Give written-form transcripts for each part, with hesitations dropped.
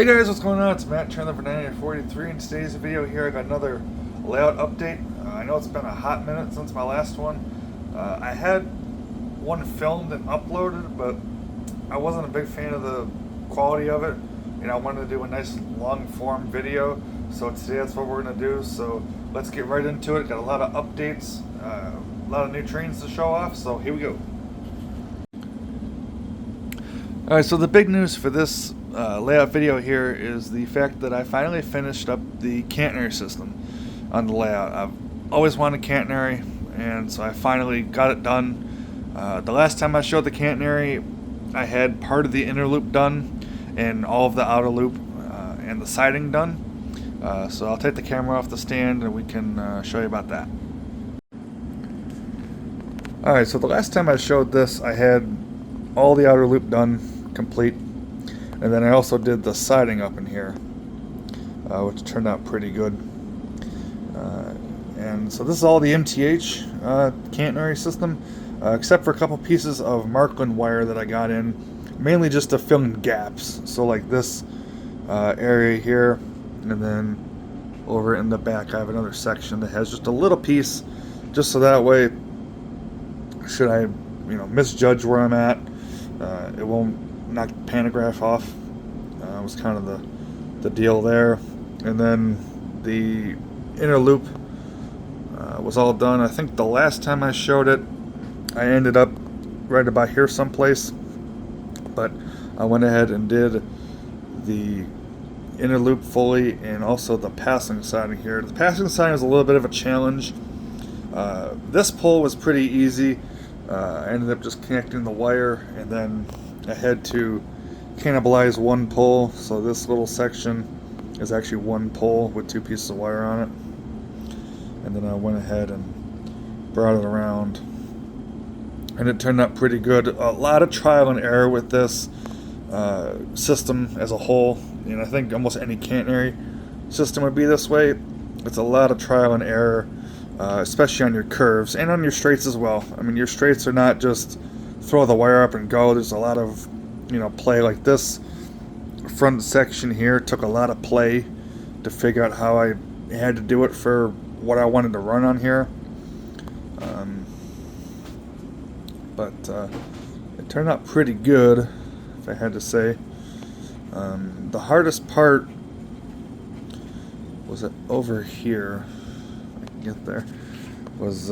Hey guys, what's going on? It's Matt Chandler for 9843. In today's video here, I got another layout update. I know it's been a hot minute since my last one. I had one filmed and uploaded, but I wasn't a big fan of the quality of it. I wanted to do a nice long form video, so today that's what we're going to do. So let's get right into it. Got a lot of updates, a lot of new trains to show off, so here we go. Alright, so the big news for this layout video here is the fact that I finally finished up the catenary system on the layout. I've always wanted catenary, and so I finally got it done. The last time I showed the catenary, I had part of the inner loop done and all of the outer loop and the siding done. So I'll take the camera off the stand and we can show you about that. Alright, so the last time I showed this, I had all the outer loop done, complete, and then I also did the siding up in here, which turned out pretty good. And so this is all the MTH catenary system, except for a couple pieces of Markland wire that I got in, mainly just to fill in gaps. So like this area here, and then over in the back I have another section that has just a little piece, just so that way, should I misjudge where I'm at, it won't knock the pantograph off. Was kind of the deal there. And then the inner loop was all done. I think the last time I showed it, I ended up right about here someplace, but I went ahead and did the inner loop fully and also the passing siding here. The passing siding was a little bit of a challenge. This pull was pretty easy. I ended up just connecting the wire, and then I had to cannibalize one pole, so this little section is actually one pole with two pieces of wire on it. And then I went ahead and brought it around, and it turned out pretty good. A lot of trial and error with this system as a whole, and I think almost any catenary system would be this way. It's a lot of trial and error, especially on your curves and on your straights as well. I mean, your straights are not just throw the wire up and go. There's a lot of play. Like this front section here took a lot of play to figure out how I had to do it for what I wanted to run on here. But it turned out pretty good, if I had to say. The hardest part was it over here, if I can get there, was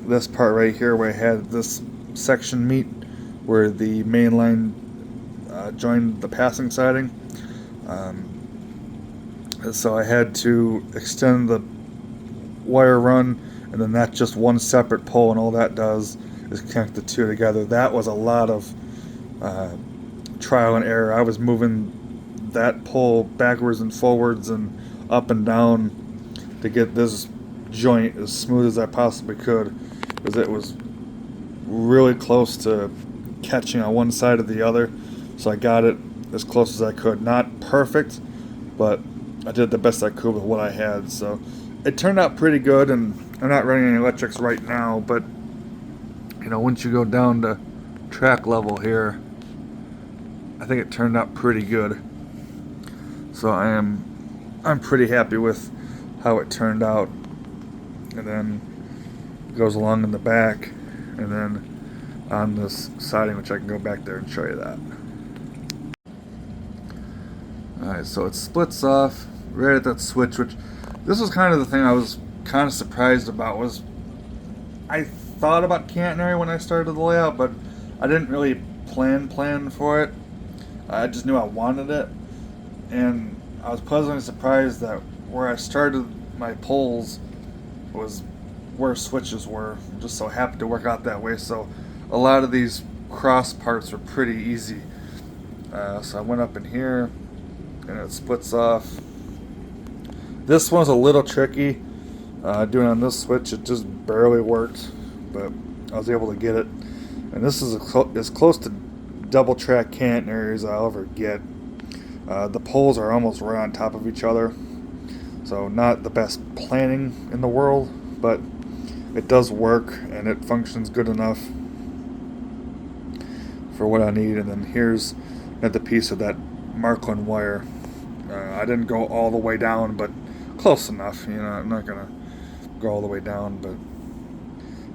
this part right here where I had this section meet where the main line joined the passing siding. So I had to extend the wire run, and then that's just one separate pole, and all that does is connect the two together. That was a lot of trial and error. I was moving that pole backwards and forwards and up and down to get this joint as smooth as I possibly could, because it was really close to catching on one side or the other. So I got it as close as I could. Not perfect, but I did the best I could with what I had. So it turned out pretty good, and I'm not running any electrics right now, but once you go down to track level here, I think it turned out pretty good. So I'm pretty happy with how it turned out. And then it goes along in the back, and then on this siding, which I can go back there and show you that. Alright, so it splits off right at that switch, which this was kind of the thing I was kind of surprised about. Was I thought about catenary when I started the layout, but I didn't really plan for it. I just knew I wanted it, and I was pleasantly surprised that where I started my poles was where switches were. Just so happened to work out that way. So a lot of these cross parts are pretty easy. So I went up in here, and it splits off. This one's a little tricky. Doing on this switch, it just barely worked, but I was able to get it. And this is as close to double track catenary as I'll ever get. The poles are almost right on top of each other, so not the best planning in the world, but it does work and it functions good enough for what I need. And then here's another piece of that Markland wire I didn't go all the way down, but close enough. You know, I'm not gonna go all the way down, but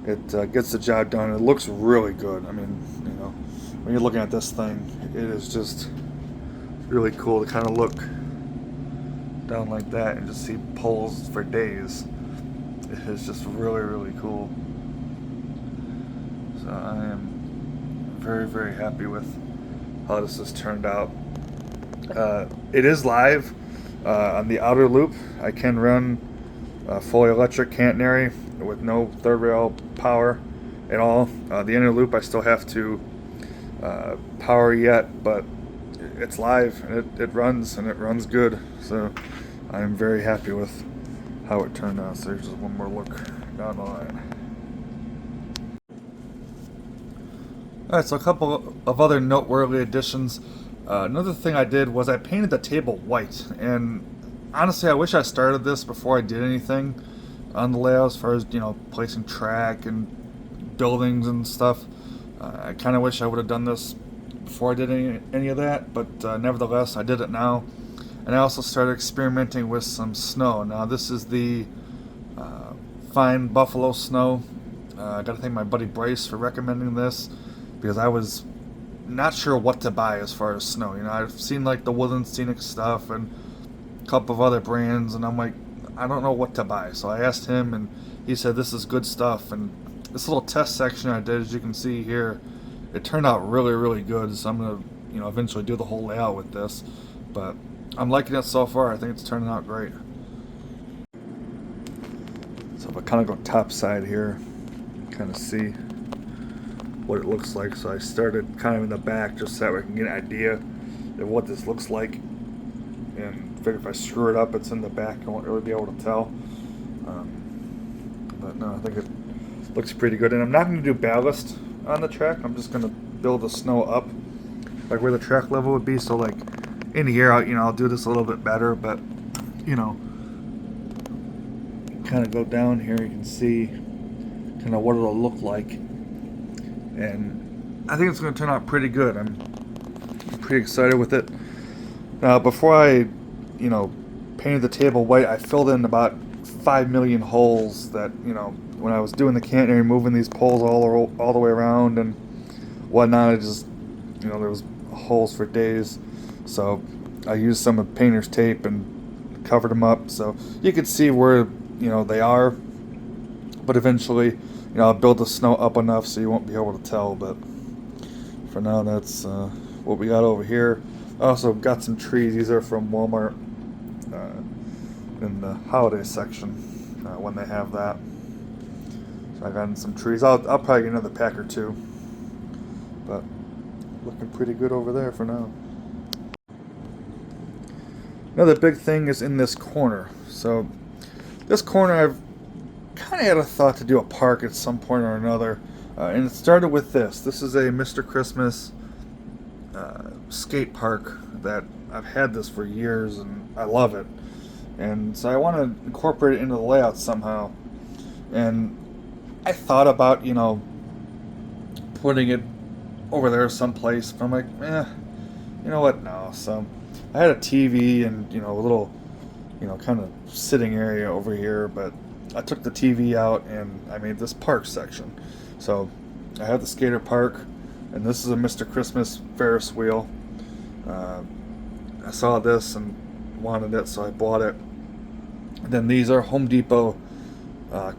it gets the job done. It looks really good. I mean, you know, when you're looking at this thing, it is just really cool to kind of look down like that and just see poles for days. It is just really, really cool. So I am very, very happy with how this has turned out. It is live on the outer loop. I can run fully electric catenary with no third rail power at all. The inner loop I still have to power yet, but it's live and it runs, and it runs good. So I'm very happy with how it turned out. So there's just one more look down the line. Alright, so a couple of other noteworthy additions. Another thing I did was I painted the table white, and honestly I wish I started this before I did anything on the layout as far as, you know, placing track and buildings and stuff. I kind of wish I would have done this before I did any of that, but nevertheless I did it now. And I also started experimenting with some snow. Now this is the fine buffalo snow. I gotta thank my buddy Bryce for recommending this, because I was not sure what to buy as far as snow. You know, I've seen like the Woodland Scenic stuff and a couple of other brands, and I'm like, I don't know what to buy. So I asked him, and he said this is good stuff. And this little test section I did, as you can see here, it turned out really, really good. So I'm gonna, you know, eventually do the whole layout with this. But I'm liking it so far. I think it's turning out great. So if I kind of go top side here, kind of see what it looks like. So I started kind of in the back just so that I can get an idea of what this looks like, and figure if I screw it up, it's in the back. I won't really be able to tell. But no, I think it looks pretty good. And I'm not going to do ballast on the track. I'm just going to build the snow up, like where the track level would be. So like in here, I'll do this a little bit better. But you know, kind of go down here, you can see kind of what it'll look like. And I think it's going to turn out pretty good. I'm pretty excited with it. Now, before I, you know, painted the table white, I filled in about 5 million holes that, you know, when I was doing the catenary, moving these poles all the way around and whatnot, I just, you know, there was holes for days. So I used some of painter's tape and covered them up so you could see where, you know, they are. But eventually, you know, I'll build the snow up enough so you won't be able to tell. But for now, that's what we got over here. I also got some trees. These are from Walmart in the holiday section when they have that. So I got some trees. I'll probably get another pack or two. But looking pretty good over there for now. Another big thing is in this corner. So this corner, I've kind of had a thought to do a park at some point or another, and it started with this. This is a Mr. Christmas skate park that I've had this for years, and I love it. And so I want to incorporate it into the layout somehow. And I thought about, you know, putting it over there someplace, but I'm like, you know what? No. So I had a TV and, you know, a little, you know, kind of sitting area over here, but I took the TV out and I made this park section. So I have the skater park, and this is a Mr. Christmas Ferris wheel. I saw this and wanted it, so I bought it. And then these are Home Depot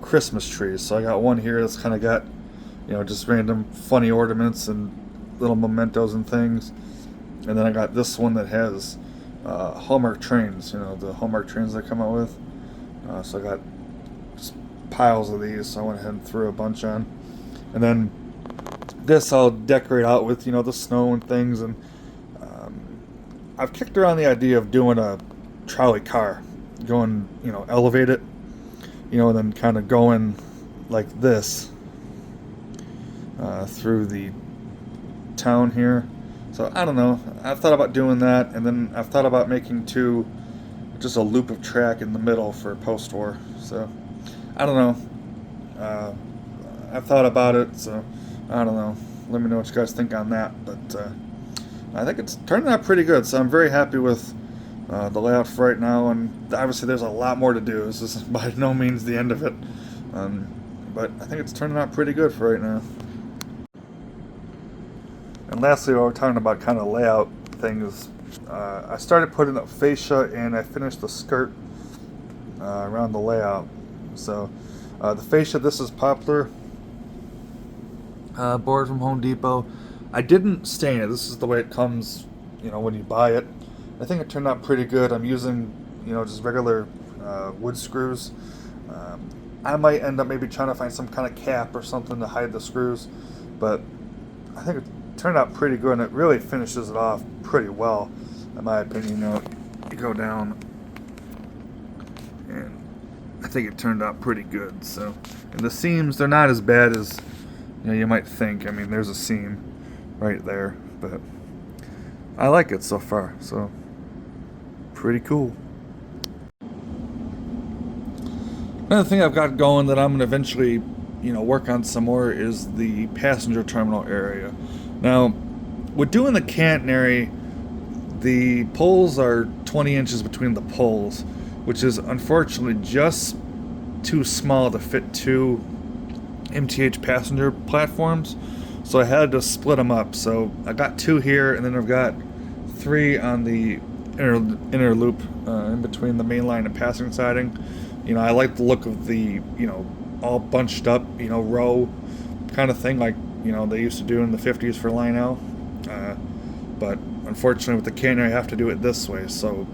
Christmas trees. So I got one here that's kind of got, you know, just random funny ornaments and little mementos and things. And then I got this one that has Hallmark trains, you know, the Hallmark trains they come out with. So I got just piles of these, so I went ahead and threw a bunch on. And then this I'll decorate out with, you know, the snow and things. And I've kicked around the idea of doing a trolley car, going, you know, elevate it, you know, and then kind of going like this through the town here. So I don't know. I've thought about doing that, and then I've thought about making just a loop of track in the middle for post-war. So I don't know. I've thought about it, so I don't know. Let me know what you guys think on that. But I think it's turning out pretty good. So I'm very happy with the layout for right now, and obviously there's a lot more to do. This is by no means the end of it, but I think it's turning out pretty good for right now. And lastly, while we're talking about kind of layout things, I started putting up fascia and I finished the skirt around the layout. So the fascia, this is poplar board from Home Depot. I didn't stain it. This is the way it comes, when you buy it. I think it turned out pretty good. I'm using, just regular wood screws. I might end up maybe trying to find some kind of cap or something to hide the screws, but I think it turned out pretty good, and it really finishes it off pretty well, in my opinion. You go down, and I think it turned out pretty good. So, and the seams, they're not as bad as you might think. I mean, there's a seam right there, but I like it so far. So, pretty cool. Another thing I've got going that I'm going to eventually, work on some more is the passenger terminal area. Now, with doing the catenary, the poles are 20 inches between the poles, which is unfortunately just too small to fit two MTH passenger platforms. So I had to split them up. So I got two here, and then I've got three on the inner loop in between the main line and passing siding. I like the look of the, all bunched up, row kind of thing like, they used to do in the 50s for Lionel. But unfortunately with the catenary I have to do it this way. So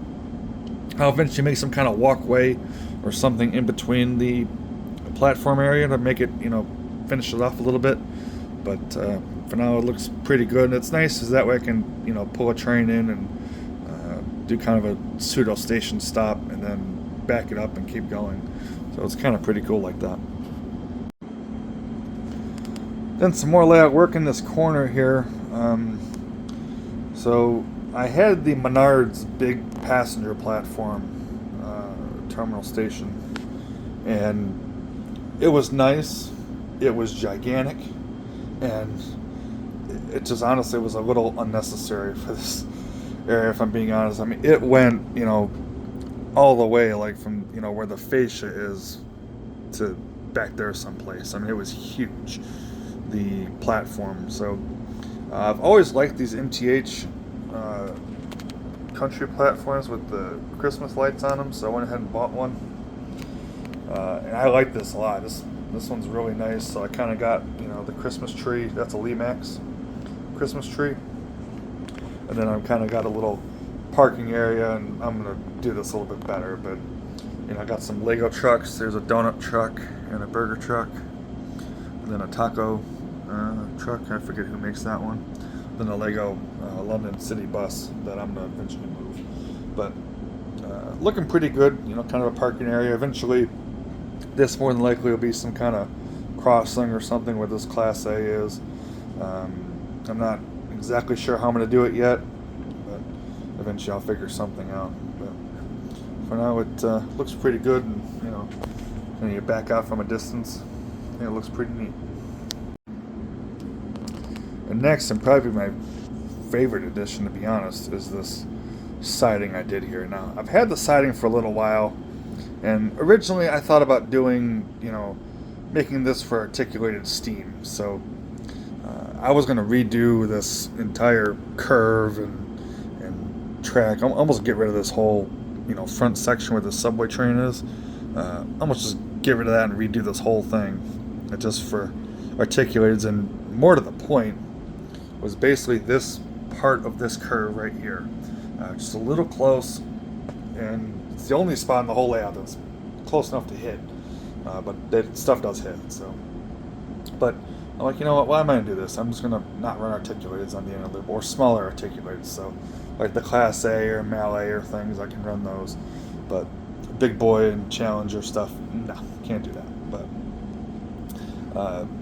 I'll eventually make some kind of walkway or something in between the platform area to make it, finish it off a little bit. But for now it looks pretty good, and it's nice because that way I can, pull a train in and do kind of a pseudo station stop and then back it up and keep going. So it's kind of pretty cool like that. Then some more layout work in this corner here. So I had the Menards big passenger platform terminal station, and it was nice. It was gigantic, and it just honestly was a little unnecessary for this area, if I'm being honest. I mean, it went, all the way, like from, where the fascia is to back there someplace. I mean, it was huge, the platform. So I've always liked these MTH country platforms with the Christmas lights on them, so I went ahead and bought one. And I like this a lot. This one's really nice. So I kind of got, the Christmas tree. That's a Lemax Christmas tree. And then I've kind of got a little parking area, and I'm going to do this a little bit better. But, I got some Lego trucks. There's a donut truck and a burger truck. And then a taco truck. I forget who makes that one. Then a Lego London City bus that I'm going to eventually move. But looking pretty good, kind of a parking area. Eventually, this more than likely will be some kind of crossing or something where this Class A is. I'm not exactly sure how I'm going to do it yet, but eventually I'll figure something out. But for now, it looks pretty good, and when you back out from a distance, it looks pretty neat. And next, and probably my favorite addition, to be honest, is this siding I did here. Now, I've had the siding for a little while, and originally I thought about doing, making this for articulated steam. So I was going to redo this entire curve and track. Almost get rid of this whole, front section where the subway train is. Almost just get rid of that and redo this whole thing, just for articulated. And more to the point was basically this part of this curve right here, just a little close, and it's the only spot in the whole layout that's close enough to hit. But that stuff does hit. So, but I'm like, what? Why am I gonna do this? I'm just gonna not run articulateds on the inner loop, or smaller articulateds. So, like the Class A or Malay or things, I can run those. But big boy and Challenger stuff, no, can't do that. But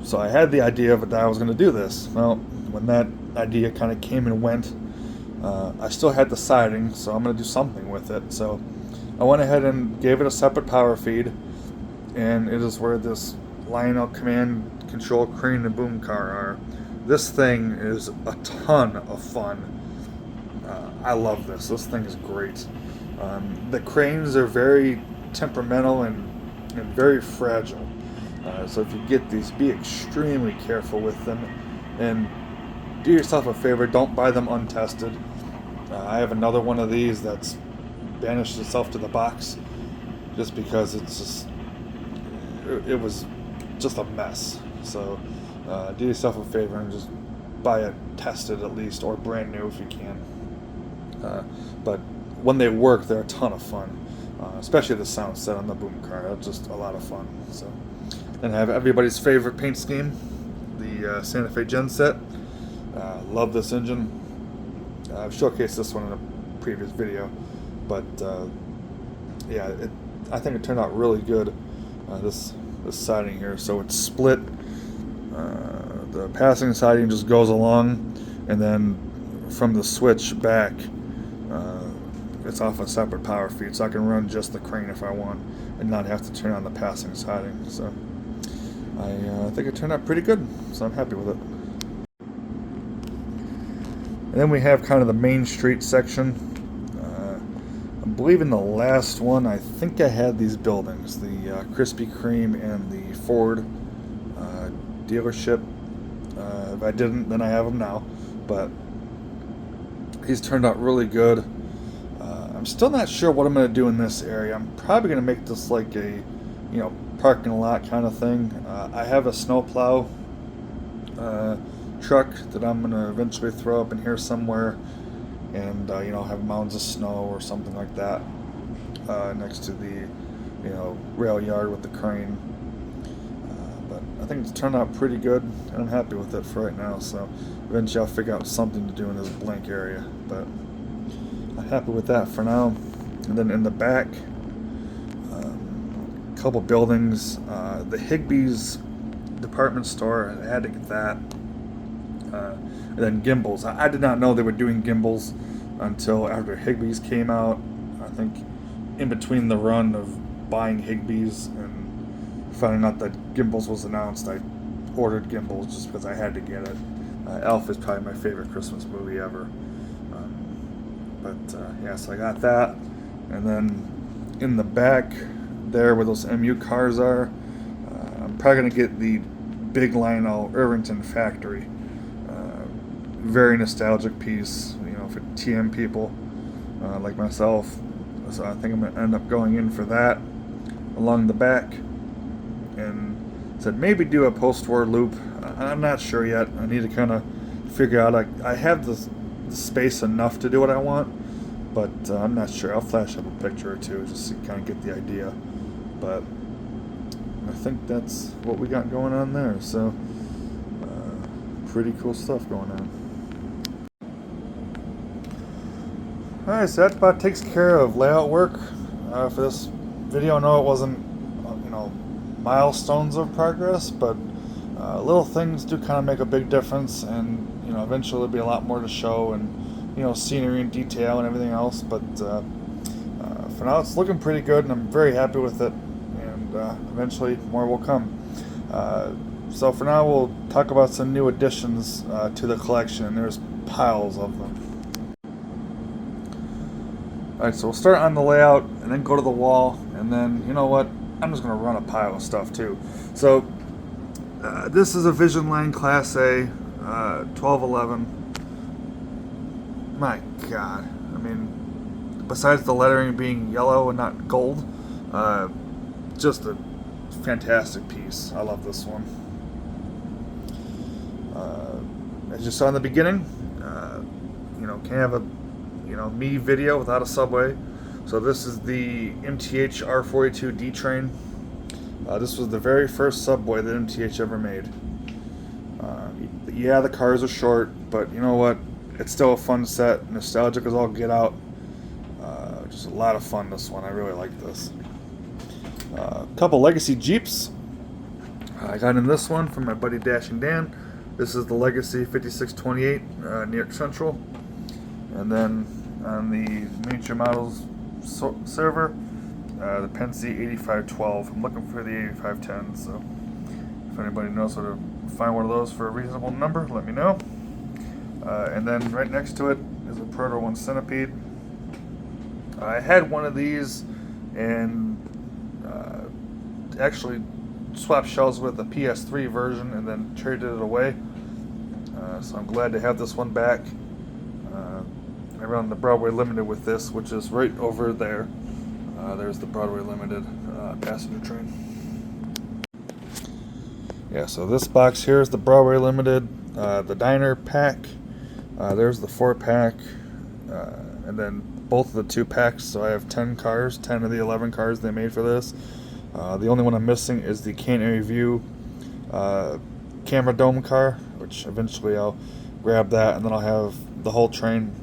so I had the idea of that I was gonna do this. Well, when that idea kind of came and went, I still had the siding, so I'm gonna do something with it. So I went ahead and gave it a separate power feed, and it is where this Lionel command control crane and boom car are. This thing is a ton of fun. I love this. This thing is great. The cranes are very temperamental and very fragile. So if you get these, be extremely careful with them, and do yourself a favor, don't buy them untested. I have another one of these that's banished itself to the box just because it was just a mess. So do yourself a favor and just buy it tested at least, or brand new if you can. But when they work, they're a ton of fun, especially the sound set on the boom car. That's just a lot of fun. So, then I have everybody's favorite paint scheme, the Santa Fe Gen Set. Love this engine. I've showcased this one in a previous video, but yeah, I think it turned out really good. This siding here, so it's split. The passing siding just goes along, and then from the switch back, it's off a separate power feed, so I can run just the crane if I want and not have to turn on the passing siding. So I think it turned out pretty good, so I'm happy with it. And then we have kind of the Main Street section. I believe in the last one, I think I had these buildings, the Krispy Kreme and the Ford dealership. If I didn't, then I have them now. But these turned out really good. I'm still not sure what I'm going to do in this area. I'm probably going to make this like a, parking lot kind of thing. I have a snowplow truck that I'm going to eventually throw up in here somewhere, and have mounds of snow or something like that next to the rail yard with the crane. But I think it's turned out pretty good, and I'm happy with it for right now. So eventually I'll figure out something to do in this blank area, but I'm happy with that for now. And then in the back, a couple buildings, the Higbee's department store, I had to get that. And then gimbals. I did not know they were doing gimbals until after Higbee's came out. I think in between the run of buying Higbee's and finding out that gimbals was announced, I ordered gimbals just because I had to get it. Elf is probably my favorite Christmas movie ever. Yeah, so I got that. And then in the back there where those MU cars are, I'm probably going to get the Big Lionel Irvington factory. Very nostalgic piece, for TM people like myself. So I think I'm going to end up going in for that along the back. And said maybe do a post-war loop. I'm not sure yet. I need to kind of figure out. I have the space enough to do what I want, but I'm not sure. I'll flash up a picture or two just to kind of get the idea. But I think that's what we got going on there. So pretty cool stuff going on. Alright, so that about takes care of layout work for this video. I know it wasn't, milestones of progress, but little things do kind of make a big difference, and eventually there'll be a lot more to show, and scenery and detail and everything else. But for now, it's looking pretty good, and I'm very happy with it. And eventually, more will come. So for now, we'll talk about some new additions to the collection, and there's piles of them. Alright, so we'll start on the layout and then go to the wall, and then, you know what, I'm just going to run a pile of stuff too. So, this is a Vision Line Class A, 1211. My God, I mean, besides the lettering being yellow and not gold, just a fantastic piece. I love this one. As you saw in the beginning, can't have a me video without a subway. So this is the MTH R42 D train. This was the very first subway that MTH ever made. Yeah, the cars are short, but you know what? It's still a fun set. Nostalgic as all get out. Just a lot of fun, this one. I really like this. A couple Legacy Jeeps. I got in this one from my buddy Dashing Dan. This is the Legacy 5628 near Central. And then on the miniature models server, the Pennsy 8512. I'm looking for the 8510, so if anybody knows how to find one of those for a reasonable number, let me know. And then right next to it is a Proto 1 Centipede. I had one of these and actually swapped shells with the PS3 version and then traded it away. So I'm glad to have this one back. I run the Broadway Limited with this, which is right over there. There's the Broadway Limited passenger train. Yeah, so this box here is the Broadway Limited, the diner pack. There's the 4-pack, and then both of the 2-packs. So I have 10 cars, 10 of the 11 cars they made for this. The only one I'm missing is the Canary View camera dome car, which eventually I'll grab that, and then I'll have the whole train.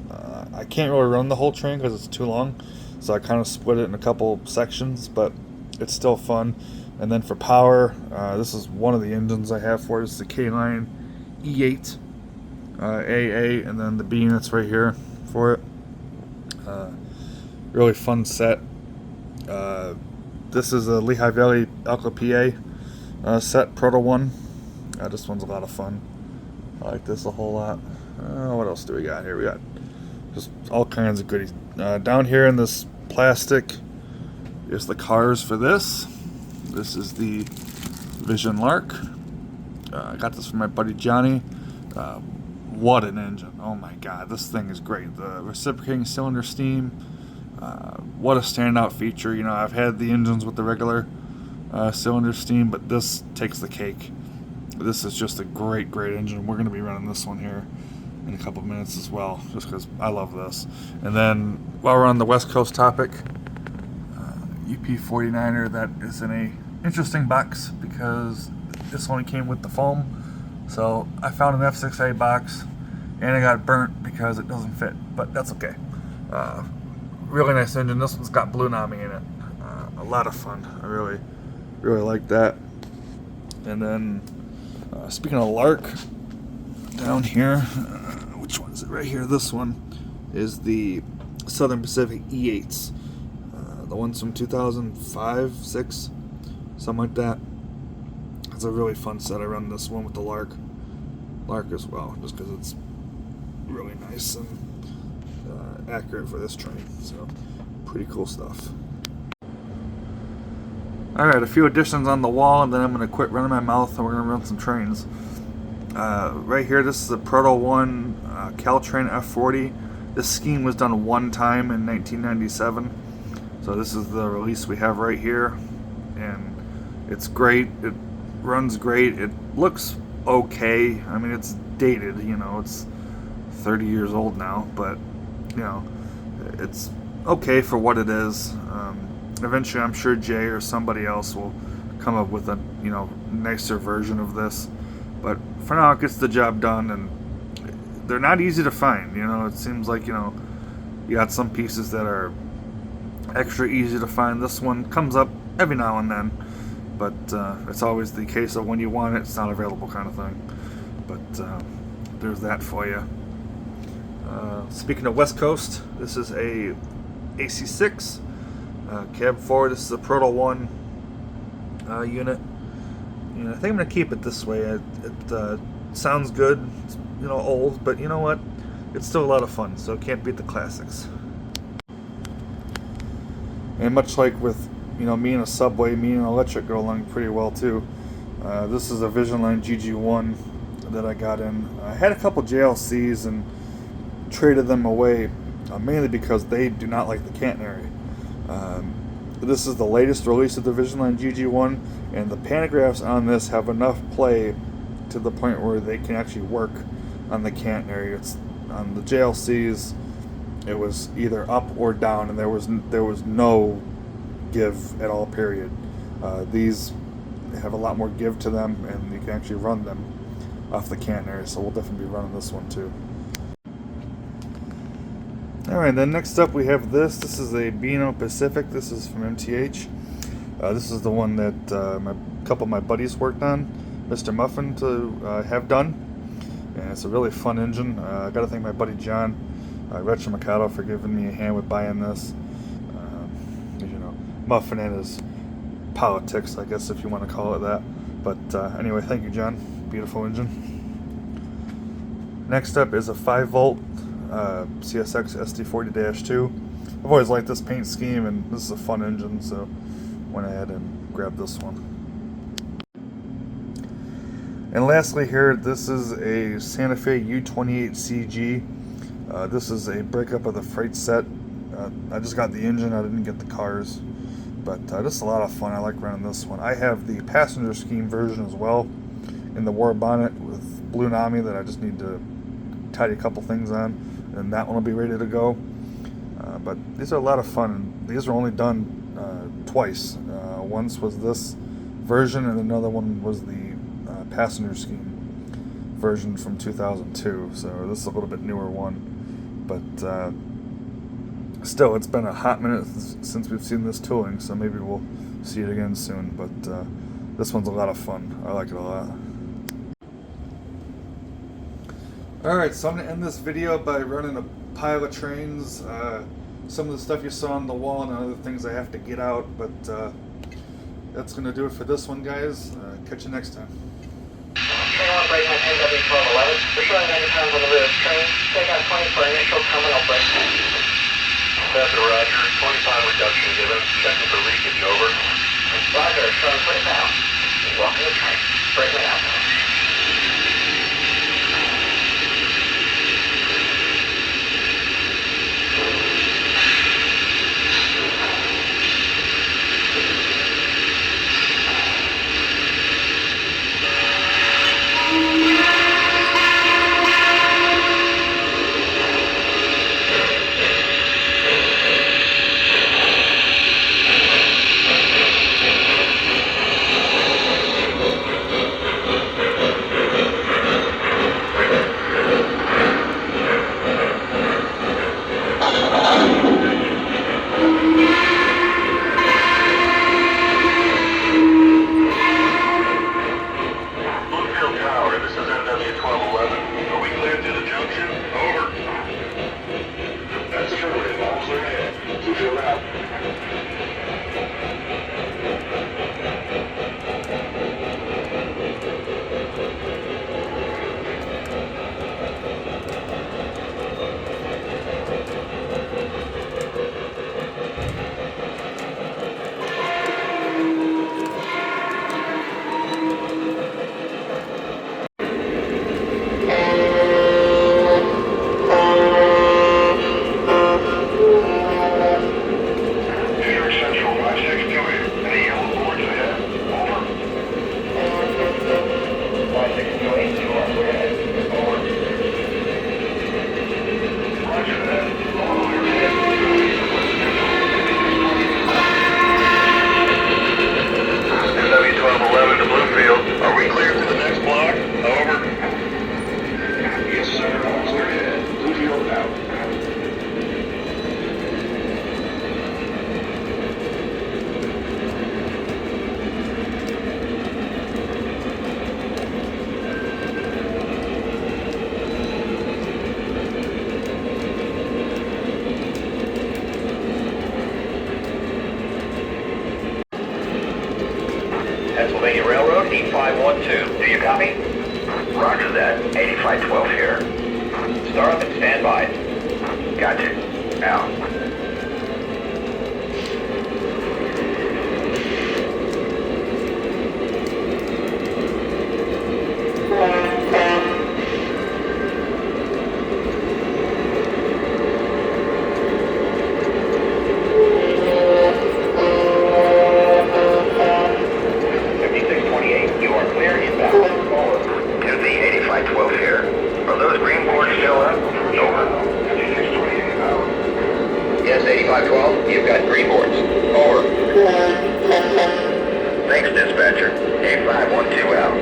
I can't really run the whole train because it's too long, so I kind of split it in a couple sections, but it's still fun. And then for power, this is one of the engines I have for it. It's the K-Line E8 AA, and then the B units right here for it. Really fun set. This is a Lehigh Valley Alco PA set, Proto 1. This one's a lot of fun. I like this a whole lot. What else do we got here? We got just all kinds of goodies. Down here in this plastic is the cars for this. This is the Vision Lark. I got this from my buddy Johnny. What an engine. Oh my god, this thing is great. The reciprocating cylinder steam. What a standout feature. You know, I've had the engines with the regular cylinder steam, but this takes the cake. This is just a great engine. We're going to be running this one here in a couple of minutes as well, just because I love this. And then, while we're on the West Coast topic, UP49er, that is in a interesting box because this only came with the foam. So I found an F6A box, and it got burnt because it doesn't fit, but that's okay. Really nice engine. This one's got Blue Nami in it. A lot of fun. I really like that. And then, speaking of Lark, down here, which one is it? Right here. This one is the Southern Pacific E8s. The ones from 2005, 6, something like that. It's a really fun set. I run this one with the Lark as well, just because it's really nice and accurate for this train. So, pretty cool stuff. Alright, a few additions on the wall, and then I'm going to quit running my mouth and we're going to run some trains. Right here, this is the Proto 1 Caltrain F40. This scheme was done one time in 1997. So this is the release we have right here. And it's great. It runs great. It looks okay. I mean, it's dated, you know, it's 30 years old now, but, you know, it's okay for what it is. Eventually, I'm sure Jay or somebody else will come up with a, you know, nicer version of this. But for now, it gets the job done, and they're not easy to find. You know, it seems like, you know, you got some pieces that are extra easy to find. This one comes up every now and then, but it's always the case of when you want it, it's not available kind of thing. But there's that for you. Speaking of West Coast, this is a AC6 cab 4. This is a Proto 1 unit. And I think I'm going to keep it this way. It sounds good. It's, you know, old, but you know what? It's still a lot of fun, so it can't beat the classics. And much like with, you know, me and a Subway, me and an electric go along pretty well too. This is a Vision Line GG1 that I got in. I had a couple JLCs and traded them away, mainly because they do not like the catenary. This is the latest release of the Vision Line GG1, and the pantographs on this have enough play to the point where they can actually work on the catenary. It's on the JLCs. It was either up or down, and there was no give at all. Period. These have a lot more give to them, and you can actually run them off the catenary. So we'll definitely be running this one too. Alright, then next up we have this. This is a Beano Pacific. This is from MTH. This is the one that a couple of my buddies worked on, Mr. Muffin, to have done. And it's a really fun engine. I got to thank my buddy John, Retro Mikado, for giving me a hand with buying this. You know, Muffin and his politics, I guess, if you want to call it that. But anyway, thank you, John. Beautiful engine. Next up is a 5-volt CSX SD40-2. I've always liked this paint scheme, and this is a fun engine, so went ahead and grabbed this one. And lastly here, this is a Santa Fe U28CG. This is a breakup of the freight set. I just got the engine, I didn't get the cars. But this is a lot of fun. I like running this one. I have the passenger scheme version as well in the war bonnet with blue Nami that I just need to tidy a couple things on, and that one will be ready to go. But these are a lot of fun. These were only done twice. Once was this version, and another one was the passenger scheme version from 2002. So this is a little bit newer one. But still, it's been a hot minute since we've seen this tooling, so maybe we'll see it again soon. But this one's a lot of fun. I like it a lot. Alright, so I'm going to end this video by running a pile of trains. Some of the stuff you saw on the wall and other things I have to get out, but that's going to do it for this one, guys. Catch you next time. Train 1 break at NW1211. We're showing 90 pounds on the rear of train. Take out 20 for initial terminal break. That's a Roger. 25 reduction given. Checking for leakage, over. Roger, showing 20 pounds. Walking the train. Breaking out. Pennsylvania Railroad, 8512. Do you copy? Roger that. 8512 here. Start up and stand by. Gotcha. Out. Yes, 8512, you've got green boards. Over. Thanks, dispatcher. 8512 out.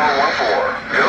414. Good